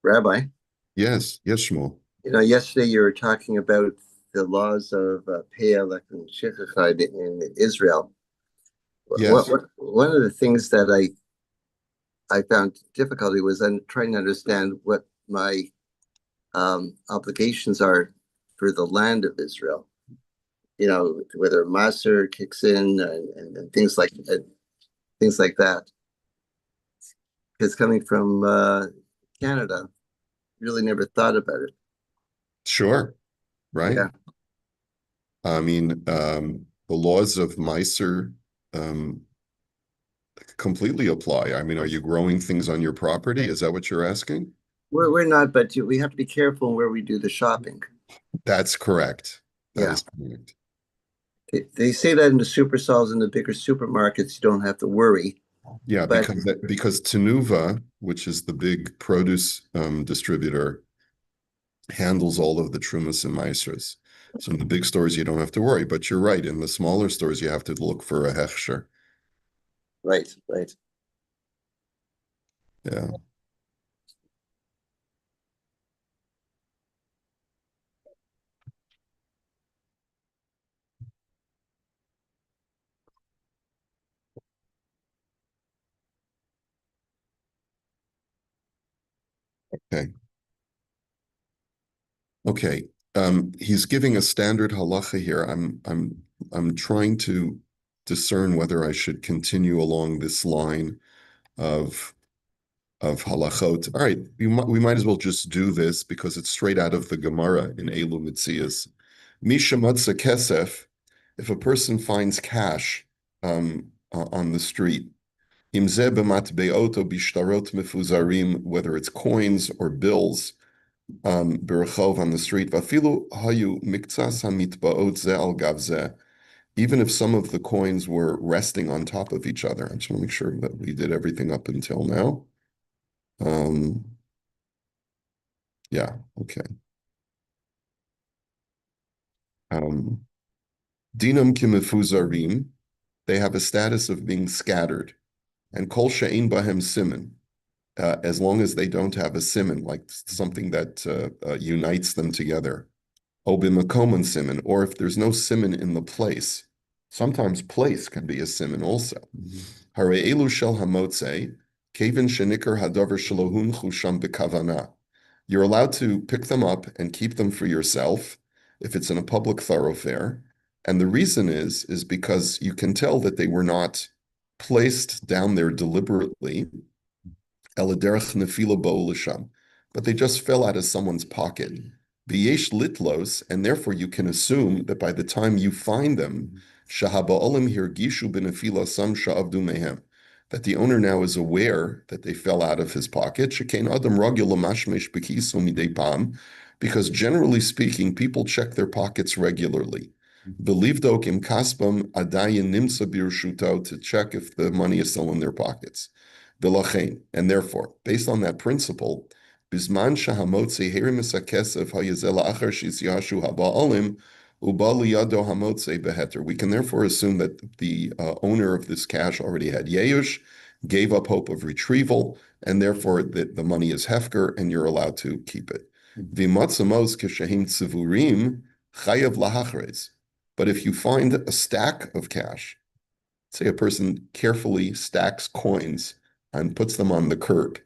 Rabbi, Yes, yes, Shmuel. yesterday you were talking about the laws of Peah and Shechachah in Israel. Yes, One of the things that I found difficulty was I'm trying to understand what my obligations are for the land of Israel. Whether Maser kicks in and things like that. Because coming from Canada, really never thought about it. sure, right. Yeah. I mean, the laws of Meiser um, completely apply. I mean, are you growing things on your property? Is that what you're asking? We're not, but we have to be careful where we do the shopping. That's correct. That Yeah. is correct. They say that in the supercells in the bigger supermarkets, you don't have to worry. Yeah, But because Tenuva, which is the big produce distributor, handles all of the Trumas and Meisers. So in the big stores, you don't have to worry. But you're right. In the smaller stores, you have to look for a hechsher. right, right. Yeah. Okay. Okay. He's giving a standard halacha here. I'm trying to discern whether I should continue along this line of halachot. All right, we might as well just do this because it's straight out of the Gemara in Elu Mitzias. Misha Matzah Kesef, if a person finds cash on the street, Imzeh b'matbeot o bishtarot mefuzarim, whether it's coins or bills, berachov on the street, vafilu hayu miktsas hamitbaot ze al gav ze. Even if some of the coins were resting on top of each other. I just want to make sure that we did everything up until now. Um, yeah, okay. Um, Dinam kimifuzarim, they have a status of being scattered. And kol she'ein bahem siman, as long as they don't have a siman, like something that unites them together. Obimakoman siman, or if there's no siman in the place. Sometimes place can be a siman also. Hare elu shel hamotze, kevin shenikar hadavar shalohun chusham bekavana. You're allowed to pick them up and keep them for yourself if it's in a public thoroughfare. And the reason is because you can tell that they were not placed down there deliberately, eladerech nefila bo'olisham, but they just fell out of someone's pocket. V'yesh litlos, and therefore you can assume that by the time you find them, shahaba'olim hirgishu b'nefila sam sha'avdu mehem, that the owner now is aware that they fell out of his pocket. Shekain adam ragil lamashmesh b'kiso midei pam, because generally speaking, people check their pockets regularly. Belivdok im kaspam adayin nimsa birshuto, to check if the money is still in their pockets. V'lachein, and therefore, based on that principle, bisman shahamotzi herimis hakesef hayazela achar shisyashu haba'alim uba liyado hamotzi beheter. We can therefore assume that the owner of this cash already had yeush, gave up hope of retrieval, and therefore the money is hefker, and you're allowed to keep it. V'matzamos k'shehim tzivurim chayav lahachres. But if you find a stack of cash, say a person carefully stacks coins and puts them on the curb,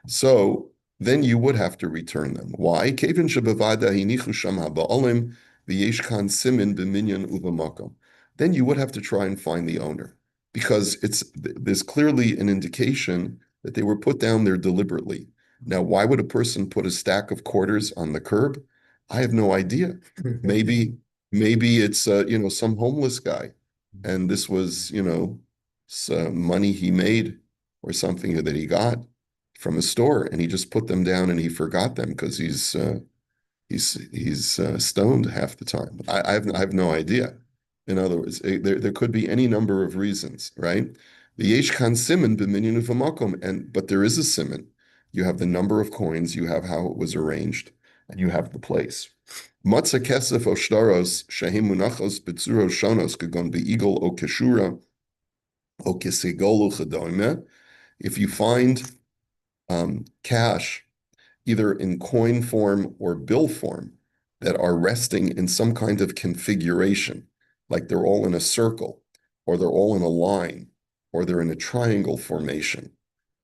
so then you would have to return them. Why? Kevin shebevada hinichu sham haba'olim v'yesh kan simin b'minyan uvamakom. Then you would have to try and find the owner, because there's clearly an indication that they were put down there deliberately. Now, why would a person put a stack of quarters on the curb? I have no idea. Maybe it's some homeless guy, and this was some money he made or something that he got from a store, and he just put them down and he forgot them because he's stoned half the time. I have no idea. In other words, there could be any number of reasons, right? The yesh kan siman b'minyan uvamakom, but there is a siman. You have the number of coins, you have how it was arranged, and you have the place. Matzah kesef o shtaros shehim munachos b'tzuro shonos kagon be'igol o keshura o kesegolu chadoime. If you find cash either in coin form or bill form, that are resting in some kind of configuration, like they're all in a circle, or they're all in a line, or they're in a triangle formation.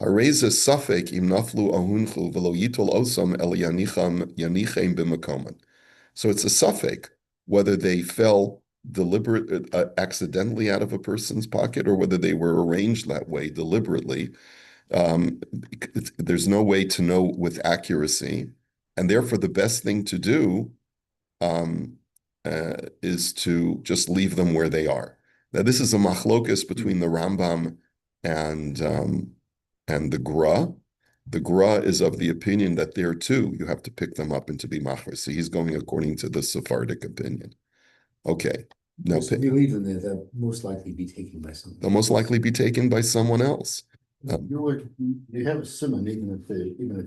Hareza safek im naflu ahunchu velo yitol osam el yanichem b'makoman. So it's a suffix whether they fell accidentally out of a person's pocket or whether they were arranged that way deliberately. Um, there's no way to know with accuracy, and therefore the best thing to do um, is to just leave them where they are. Now, this is a machlokus between the Rambam and the Gra. The Gra is of the opinion that there too you have to pick them up and to be machar. So he's going according to the Sephardic opinion. Okay. No, So if you leave them there, they'll most likely be taken by someone. they'll most likely be taken by someone else. You have a simon even if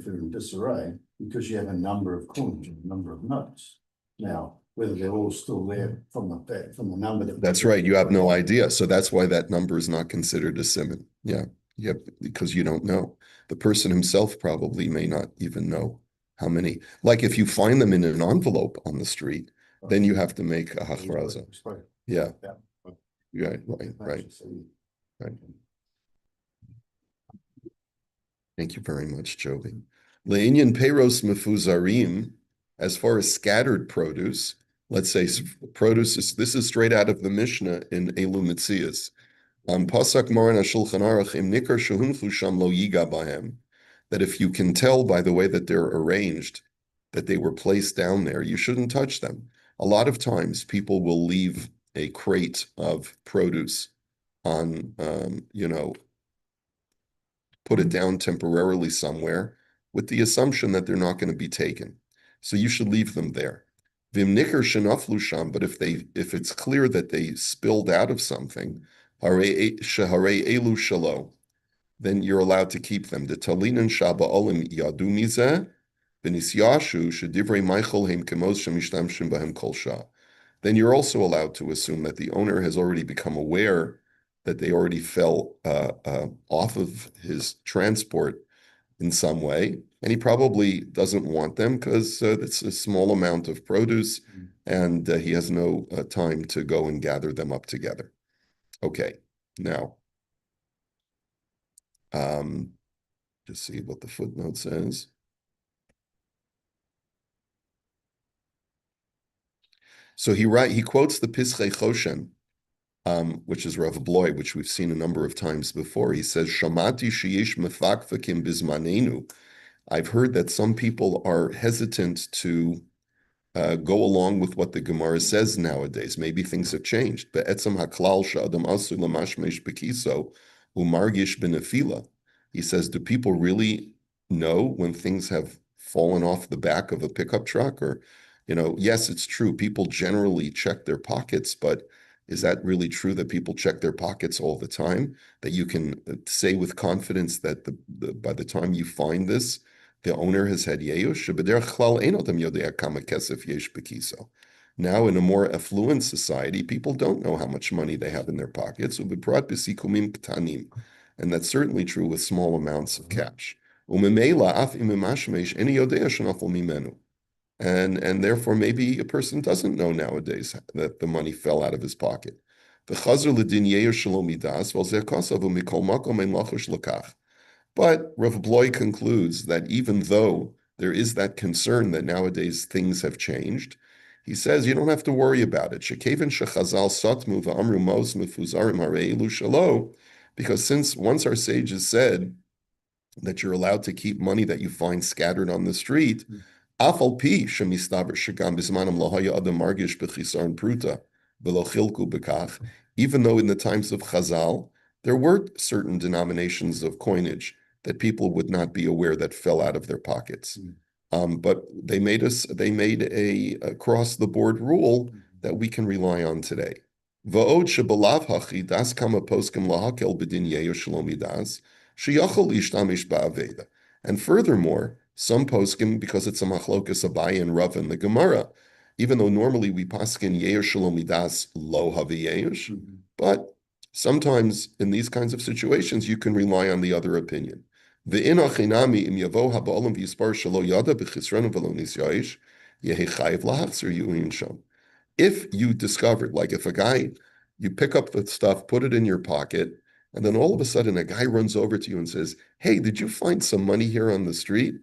they're in disarray, because you have a number of coins and a number of notes. Now, whether they're all still there from the number that. That's right. You have no idea. So that's why that number is not considered a simon. Yeah. Yep. Because you don't know. The person himself probably may not even know how many. Like if you find them in an envelope on the street, then you have to make a hachraza. Yeah. Right. Right. Thank you very much, Jovi. Le'inyan peiros mefuzarim, as far as scattered produce, let's say produce this is straight out of the Mishnah in Elu Mitzias. Pasak Maran HaShulchan Aruch im nikar shehunchu sham lo yiga bahem, that if you can tell by the way that they're arranged that they were placed down there, you shouldn't touch them. A lot of times people will leave a crate of produce on, put it down temporarily somewhere with the assumption that they're not going to be taken. So you should leave them there. Vim nikar shenaflu sham, but if it's clear that they spilled out of something, harei elu shalo, then you're allowed to keep them. The talinan shaba olim yadu mizeh, v'nisyashu shedivrei Michael heim kemos shemishtamshim bahem kol shah. Then you're also allowed to assume that the owner has already become aware that they already fell off of his transport in some way, and he probably doesn't want them because it's a small amount of produce, and he has no time to go and gather them up together. Okay, now, just see what the footnote says. So he quotes the Pischei Choshen, which is Rav Bloy, which we've seen a number of times before. He says, Shamati sheyesh mefakfakim bizmanenu. I've heard that some people are hesitant to go along with what the Gemara says nowadays. Maybe things have changed. Be'etzem haklal she'adam asu lamashmesh bekiso umargish benefila. He says, do people really know when things have fallen off the back of a pickup truck? Or, yes, it's true. People generally check their pockets, but is that really true that people check their pockets all the time? That you can say with confidence that by the time you find this, the owner has had yeyush. Now, in a more affluent society, people don't know how much money they have in their pockets. And that's certainly true with small amounts of cash. And therefore, maybe a person doesn't know nowadays that the money fell out of his pocket. But Rav Bloy concludes that even though there is that concern that nowadays things have changed, he says you don't have to worry about it. Because since once our sages said that you're allowed to keep money that you find scattered on the street, even though in the times of Chazal, there were certain denominations of coinage that people would not be aware that fell out of their pockets. But they made a across the board rule that we can rely on today. And furthermore, some poskim, because it's a machlokas Abaye and Rav in the Gemara, even though normally we paskin yeir shalom midas lo havi but sometimes in these kinds of situations you can rely on the other opinion. Ve'in achinami im yavo haba'olam v'yispar shelo yada b'chisrenu v'lo nisyayish yehi chayiv lahachzir yu'in sham. If you discovered, like if a guy, you pick up the stuff, put it in your pocket, and then all of a sudden a guy runs over to you and says, "Hey, did you find some money here on the street?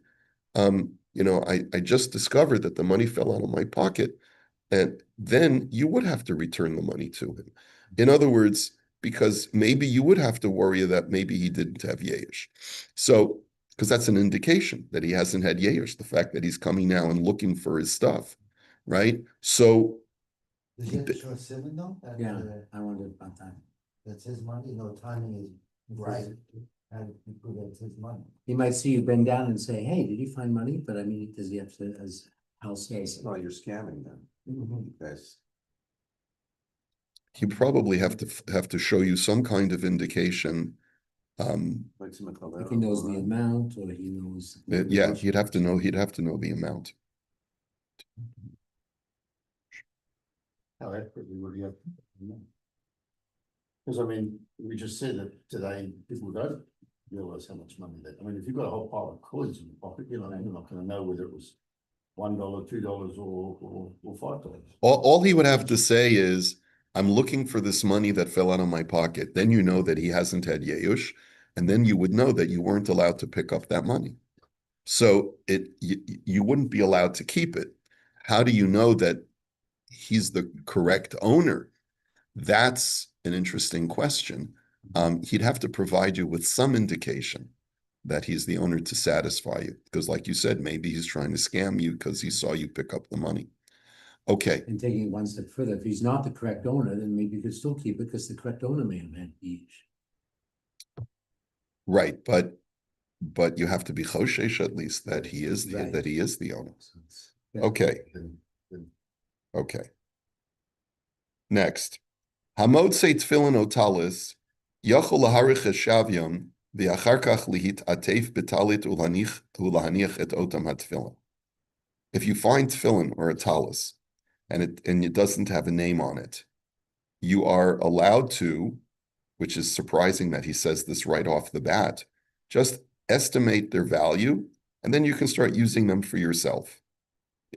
I just discovered that the money fell out of my pocket." And then you would have to return the money to him. In other words, because maybe you would have to worry that maybe he didn't have Yesh. So, because that's an indication that he hasn't had Yesh, the fact that he's coming now and looking for his stuff, right? So, Does he have to show a seven though? Yeah, I wondered about that. That's his money, no timing is right, and you prove that it's his money. He might see you bend down and say, "Hey, did you find money?" But I mean, does he have to, as Hal says? No, you're scamming them. You guys, he probably have to show you some kind of indication. like some Like he knows the amount, or he knows. Yeah, he'd have to know the amount. How accurately would you have? Because I mean, we just said that today people don't realize how much money that, I mean, if you've got a whole pile of coins in your pocket, you're not gonna know whether it was $1, $2, or $5. All he would have to say is, "I'm looking for this money that fell out of my pocket." Then you know that he hasn't had Yeush, and then you would know that you weren't allowed to pick up that money. So you wouldn't be allowed to keep it. How do you know that he's the correct owner? That's an interesting question. He'd have to provide you with some indication that he's the owner to satisfy you. Because like you said, maybe he's trying to scam you because he saw you pick up the money. Okay. And taking it one step further, if he's not the correct owner, then maybe you could still keep it because the correct owner may have had each. Right, but you have to be choshesh at least that he is the Right. owner. Yeah. Okay. Okay. Next. Hamotze tefillin otalis yachol laharich shavyam v'achar kach lihit atef betalit ulahaniach et otam hatefillin. If you find tefillin or a talis and it doesn't have a name on it, you are allowed to, which is surprising that he says this right off the bat, just estimate their value, and then you can start using them for yourself.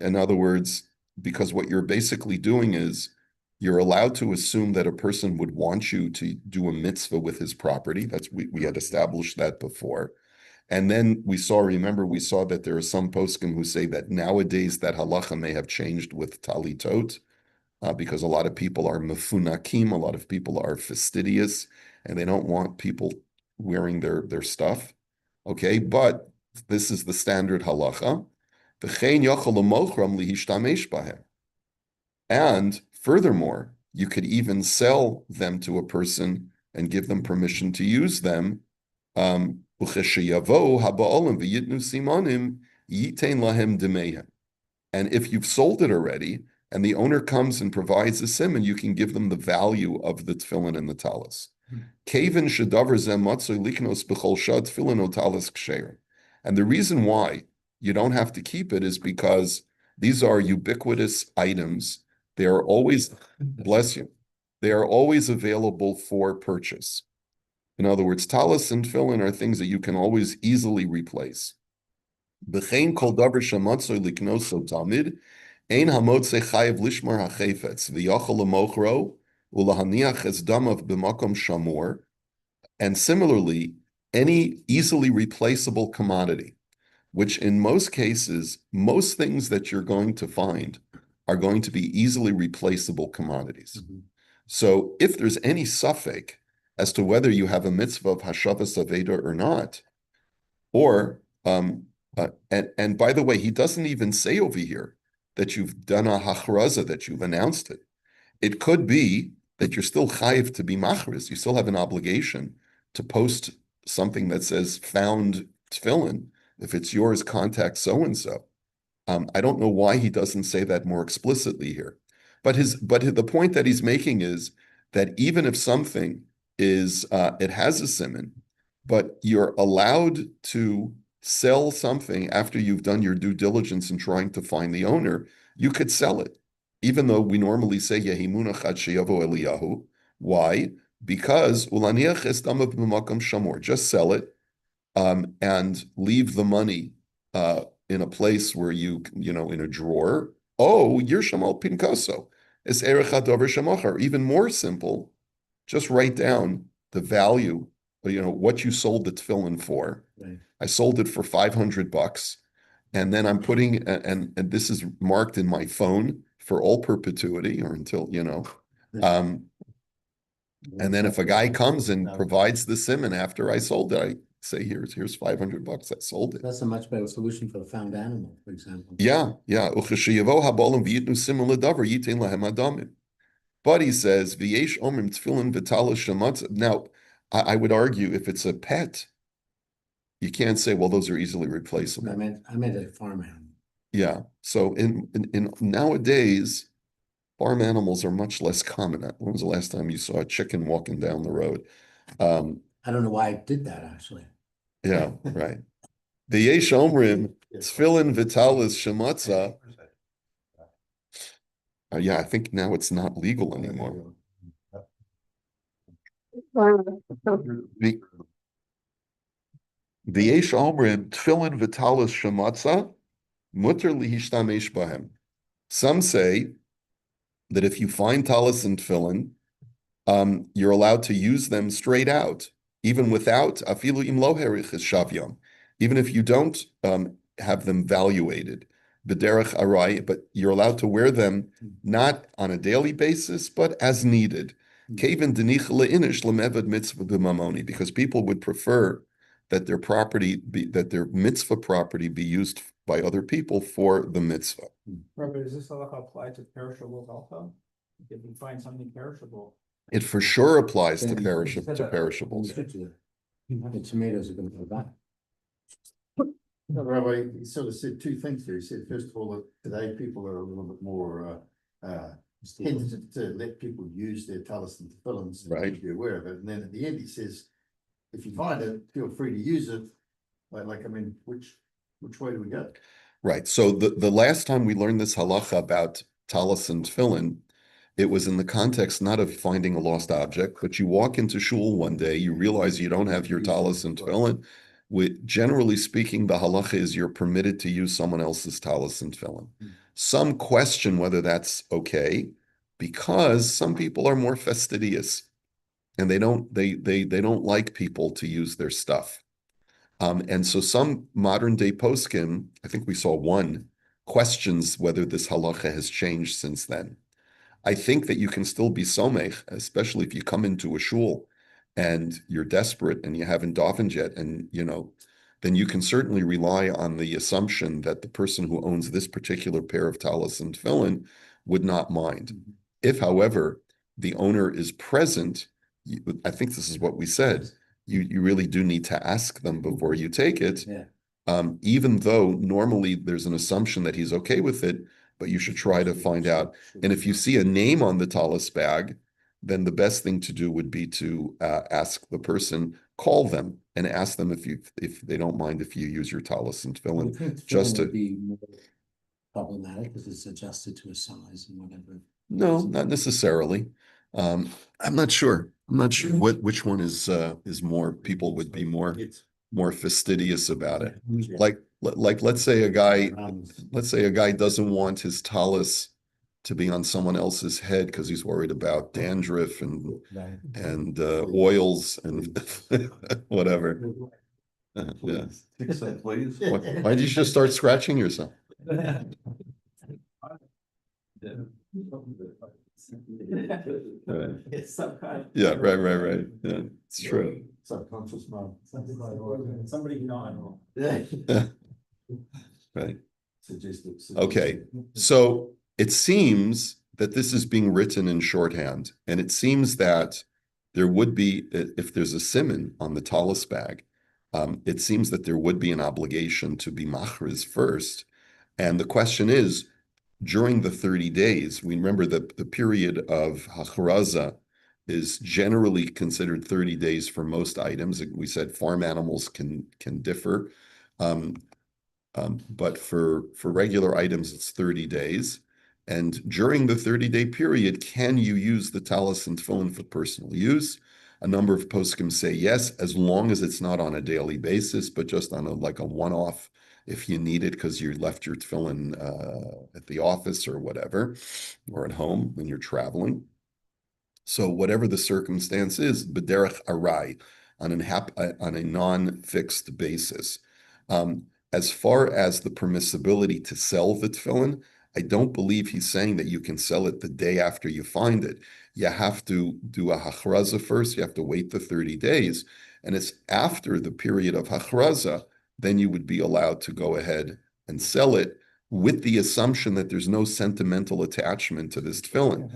In other words, because what you're basically doing is you're allowed to assume that a person would want you to do a mitzvah with his property. We had established that before. And then we saw that there are some poskim who say that nowadays that halacha may have changed with talitot, because a lot of people are mefunakim, a lot of people are fastidious, and they don't want people wearing their stuff. Okay, but this is the standard halacha. And furthermore, you could even sell them to a person and give them permission to use them. And if you've sold it already, and the owner comes and provides a simon, you can give them the value of the tefillin and the talis. And the reason why you don't have to keep it is because these are ubiquitous items. They are always, bless you, they are always available for purchase. In other words, talis and tefillin are things that you can always easily replace. B'chein kol davar shematzoy liknoso tamid, ein hamotze chayev lishmar hachefetz v'yachol lemochro ulahaniach es damav b'makom shamor. And similarly, any easily replaceable commodity, which in most cases, most things that you're going to find are going to be easily replaceable commodities. Mm-hmm. So if there's any suffix as to whether you have a mitzvah of hashavas aveda or not, or and by the way, he doesn't even say over here that you've done a hachraza, that you've announced it. It could be that you're still chayiv to be machriz. You still have an obligation to post something that says found tefillin. If it's yours, contact so-and-so. I don't know why he doesn't say that more explicitly here. But the point that he's making is that even if something is, it has a siman, but you're allowed to sell something after you've done your due diligence in trying to find the owner, you could sell it. Even though we normally say Yehimunach ad sheyavo Eliyahu. Why? Because ulaniach es damav b'makam shamor. Just sell it. and leave the money in a place where in a drawer. Oh, you're Shamal Pinkaso. It's Erech HaDover Shemachar. Even more simple, just write down the value, what you sold the tefillin for. Right. I sold it for $500, and then I'm putting, and this is marked in my phone for all perpetuity or until, and then if a guy comes and provides the simon after I sold it, I say, here's $500. I sold it. That's a much better solution for a found animal, for example. Yeah. But he says, V'yesh omrim tefillin v'talis shematz. Now, I would argue if it's a pet, you can't say, well, those are easily replaceable. I meant a farm animal. Yeah. So in nowadays, farm animals are much less common. When was the last time you saw a chicken walking down the road? I don't know why I did that, actually. Yeah, right. The Yesh Omrim, Tefillin Vitalis Shematza. Yeah, I think now it's not legal anymore. The Yesh Omrim, Tefillin Vitalis Shematza, Mutter Lihishtamesh Bahem. Some say that if you find talis and tefillin, you're allowed to use them straight out, even without afilu im lo heriches shavyam, even if you don't have them valuated, b'derech arai, but you're allowed to wear them not on a daily basis, but as needed. Kaven denich leinish lemeved mitzvah b'mamoni, because people would prefer that their mitzvah property be used by other people for the mitzvah. Rabbi, does this halacha apply to perishables also? If you find something perishable, It for sure applies to Then- perishables. The tomatoes are gonna go back. No, Rabbi, he sort of said two things there. He said, first of all, that today people are a little bit more hesitant to let people use their talis and tefillins. Right. Be aware of it. And then at the end, he says, if you find it, feel free to use it. I mean, which way do we go? Right. So the last time we learned this halacha about talis and tefillin, it was in the context not of finding a lost object, but you walk into shul one day, you realize you don't have your talis and tefillin. Generally speaking, the halacha is you're permitted to use someone else's talis and tefillin. Some question whether that's okay, because some people are more fastidious, and they don't like people to use their stuff. And so some modern day poskim, I think we saw one, questions whether this halacha has changed since then. I think that you can still be somech, especially if you come into a shul and you're desperate and you haven't davened yet, and then you can certainly rely on the assumption that the person who owns this particular pair of talis and tefillin would not mind. If, however, the owner is present, I think this is what we said, you really do need to ask them before you take it. Yeah. Even though normally there's an assumption that he's okay with it, but you should try to find out. And if you see a name on the talis bag, then the best thing to do would be to ask the person, call them and ask them if they don't mind if you use your talis and tefillin. Just to be more problematic because it's adjusted to a size and whatever. No, not necessarily. I'm not sure. I'm not sure which one is more, people would be more fastidious about it. Like let's say a guy doesn't want his talis to be on someone else's head because he's worried about dandruff and oils and whatever. Yeah. Fix that, please. Why did you just start scratching yourself? it's some kind. Yeah, right. Yeah, it's true. Subconscious mind. Somebody know. Yeah. Right. Suggested. Okay, so it seems that this is being written in shorthand, and it seems that there would be, if there's a siman on the talis bag, it seems that there would be an obligation to be machriz first. And the question is, during the 30 days, we remember that the period of hacharaza is generally considered 30 days for most items. We said farm animals can differ. But for regular items, it's 30 days. And during the 30-day period, can you use the talis and tefillin for personal use? A number of poskim say yes, as long as it's not on a daily basis, but just on like a one-off if you need it because you left your tefillin at the office or whatever, or at home when you're traveling. So whatever the circumstance is, b'derech arai, on a non-fixed basis. As far as the permissibility to sell the tefillin, I don't believe he's saying that you can sell it the day after you find it. You have to do a hachraza first. You have to wait the 30 days. And it's after the period of hachraza, then you would be allowed to go ahead and sell it with the assumption that there's no sentimental attachment to this tefillin.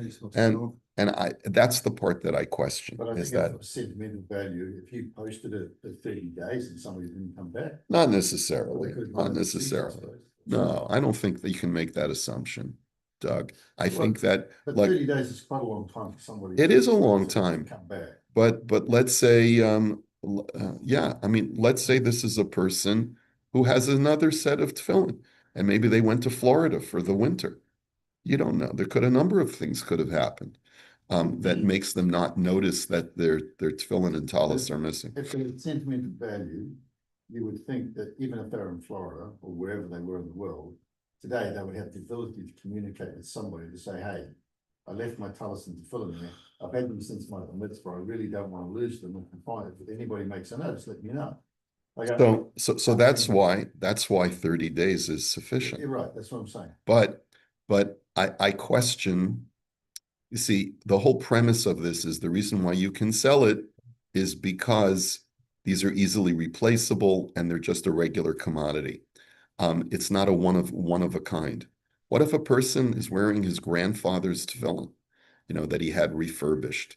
And that's the part that I question, But I is think that of sentimental value, if you posted it for 30 days and somebody didn't come back. not necessarily, Well, they could not buy the necessarily. seasons, No, I don't think that you can make that assumption, Doug. I Well, think that But like 30 days is quite a long time for somebody. it is a long to time, Come back. but let's say yeah, I mean, let's say this is a person who has another set of tefillin, and maybe they went to Florida for the winter. You don't know. There could a number of things could have happened that makes them not notice that their tefillin and talis are missing. If there's sentimental value, you would think that even if they're in Florida or wherever they were in the world, today they would have the ability to communicate with somebody to say, hey, I left my talis and tefillin there. I've had them since my mitzvah. I really don't want to lose them. If anybody makes a notice, let me know. Like So that's why 30 days is sufficient. You're right. That's what I'm saying. But I question, you see, the whole premise of this is the reason why you can sell it is because these are easily replaceable and they're just a regular commodity. It's not a one of a kind. What if a person is wearing his grandfather's tefillin, that he had refurbished?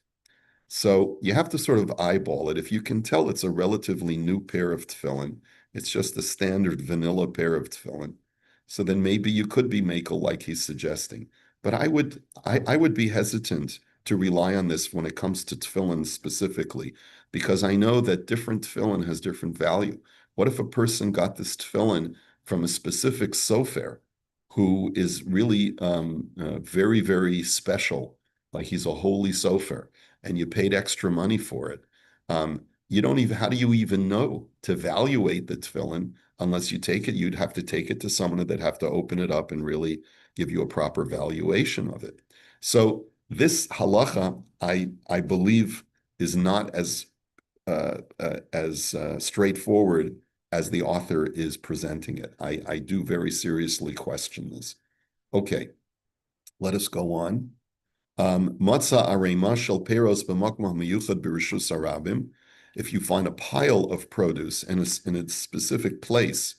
So you have to sort of eyeball it. If you can tell it's a relatively new pair of tefillin, it's just a standard vanilla pair of tefillin. So then maybe you could be makel like he's suggesting. But I would be hesitant to rely on this when it comes to tefillin specifically, because I know that different tefillin has different value. What if a person got this tefillin from a specific sofer who is really very, very special, like he's a holy sofer, and you paid extra money for it? You don't even, how do you even know to evaluate the tefillin unless you take it? You'd have to take it to someone that'd have to open it up and really give you a proper valuation of it. So this halacha, I believe, is not as straightforward as the author is presenting it. I do very seriously question this. Okay, let us go on. Matzah arema shel peros b'makmah miyuchad b'rishus harabim. If you find a pile of produce in a specific place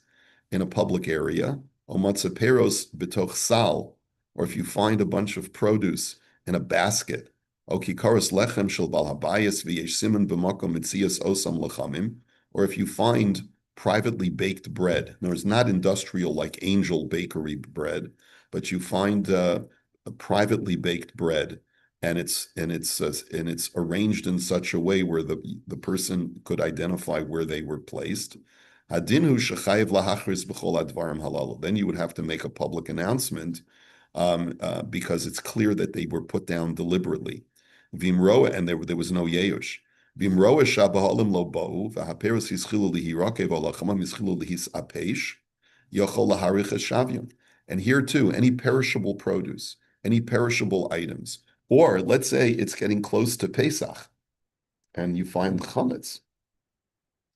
in a public area, or matzah peros b'toch sal, or if you find a bunch of produce in a basket, or kikaros lechem shel bal habayis v'yesh siman b'makom mitzias osam lechamim, or if you find privately baked bread, in other words, not industrial like Angel Bakery bread, but you find a privately baked bread, and it's arranged in such a way where the person could identify where they were placed. Then you would have to make a public announcement because it's clear that they were put down deliberately. Vimroa, and there was no yeush. Vimroa shabahalim lo ba'u v'haperos yischilu lihirake v'olachamam yischilu lihis apesh yochol laharich eshavyon. And here too, any perishable produce, any perishable items, or let's say it's getting close to Pesach, and you find chametz.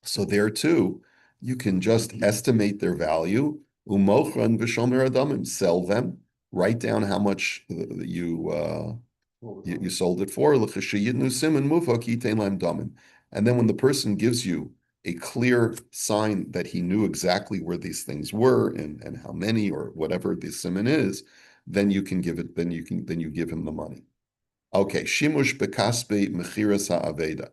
So there too, you can just estimate their value, umochran v'shomer adamim, sell them, write down how much you sold it for, and then when the person gives you a clear sign that he knew exactly where these things were and how many or whatever the siman is, then you can give it. Then you give him the money. Okay, shimush bekaspe mechiras ha'aveda.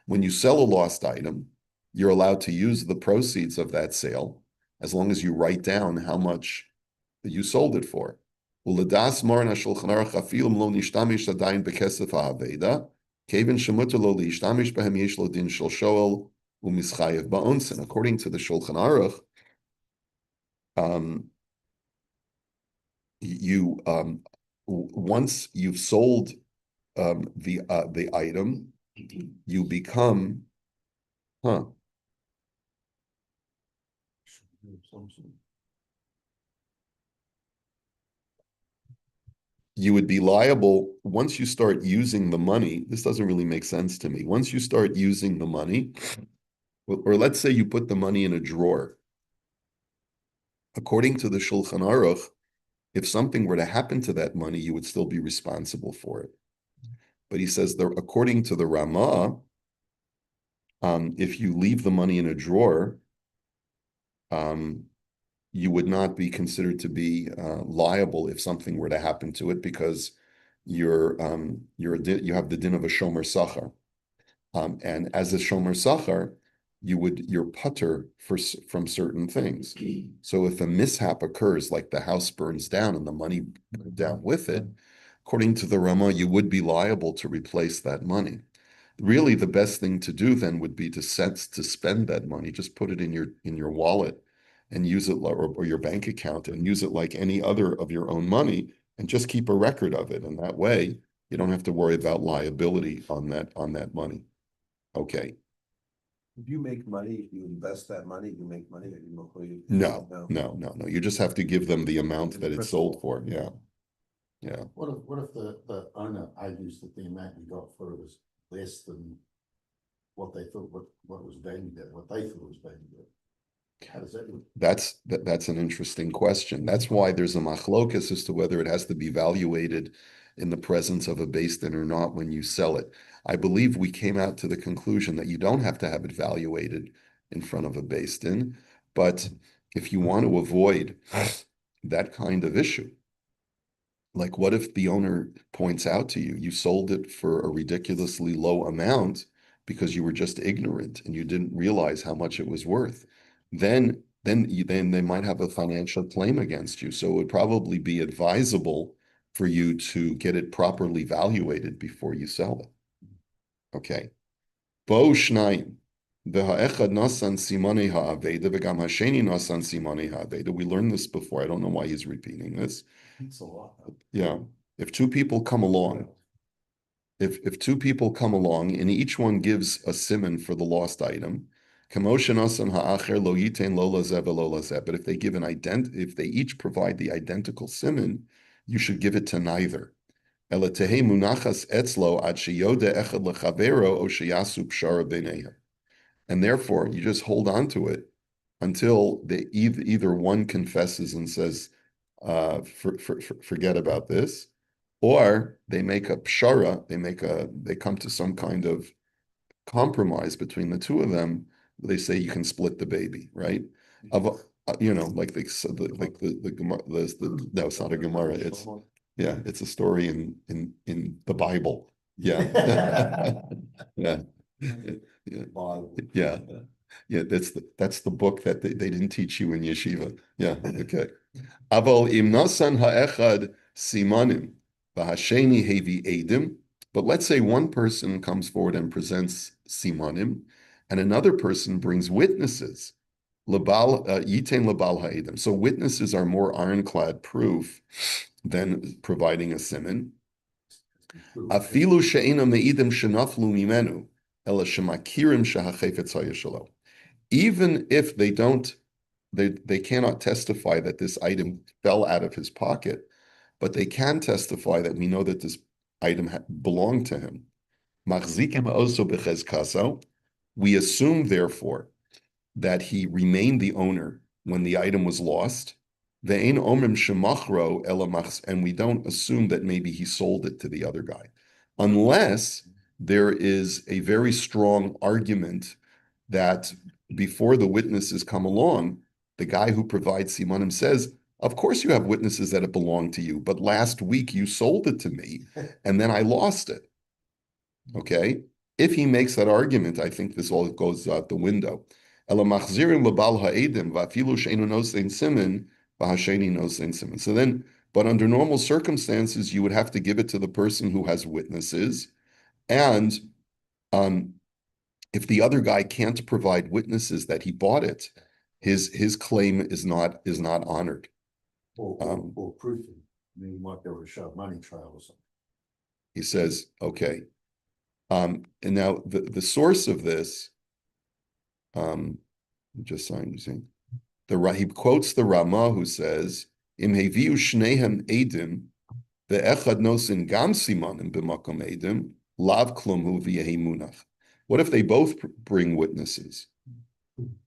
When you sell a lost item, you're allowed to use the proceeds of that sale as long as you write down how much you sold it for. Uledas marna shulchan aruch afilim lo nishtamish adayin bekesef ha'aveda, kevin shemuter lo lishtamish behem yesh lo din shel shoel umischayev ba'onsen. According to the Shulchan Aruch, you once you've sold the item, you become you would be liable once you start using the money. This doesn't really make sense to me. Once you start using the money, or let's say you put the money in a drawer. According to the Shulchan Aruch, if something were to happen to that money, you would still be responsible for it. But he says that according to the Ramah, if you leave the money in a drawer, you would not be considered to be liable if something were to happen to it, because you have the din of a shomer sachar, and as a shomer sachar, you're putter from certain things. So if a mishap occurs, like the house burns down and the money burned down with it, according to the Rama, you would be liable to replace that money. Really, the best thing to do then would be to spend that money. Just put it in your wallet and use it, or your bank account, and use it like any other of your own money, and just keep a record of it. And that way, you don't have to worry about liability on that money. Okay. If you make money, if you invest that money, you make money. No. You just have to give them the amount that it's sold for. Yeah. What if the owner argues that the amount you got for it was less than what they thought, what was valued at, what they thought was valued at? How does that work? That's an interesting question. That's why there's a machlokas as to whether it has to be evaluated in the presence of a beis din or not when you sell it. I believe we came out to the conclusion that you don't have to have it valuated in front of a beis din, but if you want to avoid that kind of issue, like what if the owner points out to you, you sold it for a ridiculously low amount because you were just ignorant and you didn't realize how much it was worth? Then they might have a financial claim against you. So it would probably be advisable for you to get it properly valuated before you sell it. Okay. Bo shnayim. V'ha'echad nasan simani ha'aveda v'gam hasheni nasan simani ha'aveda. We learned this before. I don't know why he's repeating this. It's a lot. Yeah. If two people come along, if two people come along and each one gives a siman for the lost item, but if they give if they each provide the identical siman, you should give it to neither. And therefore, you just hold on to it until either one confesses and says, forget about this, or they make a pshara, they come to some kind of compromise between the two of them. They say you can split the baby, right? Like no, it's not a Gemara. It's a story in the Bible. Yeah. That's the book that they didn't teach you in yeshiva. Yeah, okay. Aval im nasan ha'echad simanim v'hasheni hevi edim. But let's say one person comes forward and presents simanim, and another person brings witnesses. Yitain lebal ha'edim. So witnesses are more ironclad proof than providing a siman. Afilu she'ena me'idim shenaflu mimenu ela shemakirim shehachefetz hayashalo. Even if they cannot testify that this item fell out of his pocket, but they can testify that we know that this item belonged to him. We assume, therefore, that he remained the owner when the item was lost. And we don't assume that maybe he sold it to the other guy, unless there is a very strong argument that before the witnesses come along, the guy who provides simanim says, of course you have witnesses that it belonged to you, but last week you sold it to me and then I lost it. Okay? If he makes that argument, I think this all goes out the window. So then, but under normal circumstances, you would have to give it to the person who has witnesses. And if the other guy can't provide witnesses that he bought it, his claim is not honored. Or proofing. Then you might be able to show a money trail or something. He says, okay. And now the source of this, just sign using he quotes the Rama who says, Im heviu shnehem edim, ve'echad nosin gam simanim b'makom edim, lav klum hu v'yehi munach. What if they both bring witnesses?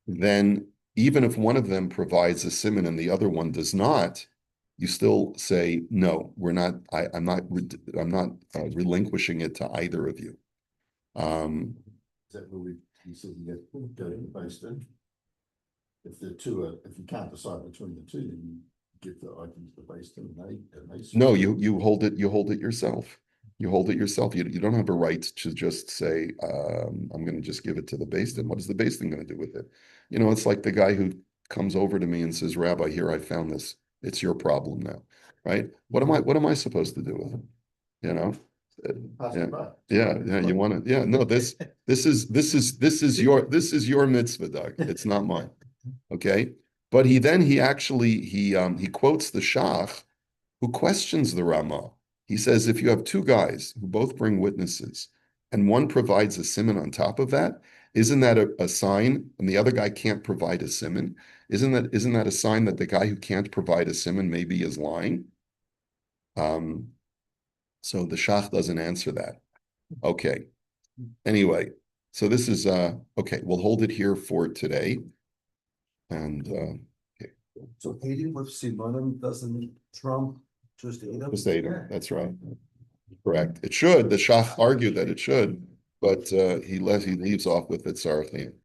Then even if one of them provides a siman and the other one does not, you still say, no, we're not, I'm not relinquishing it to either of you. Is that where you said you go to the based in? If the two are, if you can't decide between the two, then you give the items to the based in and they. No, you hold it yourself. You hold it yourself. You don't have a right to just say, I'm going to just give it to the based in. What is the based in going to do with it? You know, it's like the guy who comes over to me and says, Rabbi, here, I found this. It's your problem now, right? What am I supposed to do with it? You know? Yeah, you want to, yeah, no, this is your mitzvah, Doug. It's not mine. Okay. But he quotes the Shach who questions the Rama. He says, if you have two guys who both bring witnesses and one provides a siman on top of that, isn't that a sign? And the other guy can't provide a siman. Isn't that a sign that the guy who can't provide a siman maybe is lying? So the Shach doesn't answer that. Okay. Anyway, so this is okay. We'll hold it here for today. And okay. So Edom with Simanim doesn't trump just Edom? Just Edom, that's right. Correct. It should. The Shach argued that it should, but he leaves off with it Sarachim.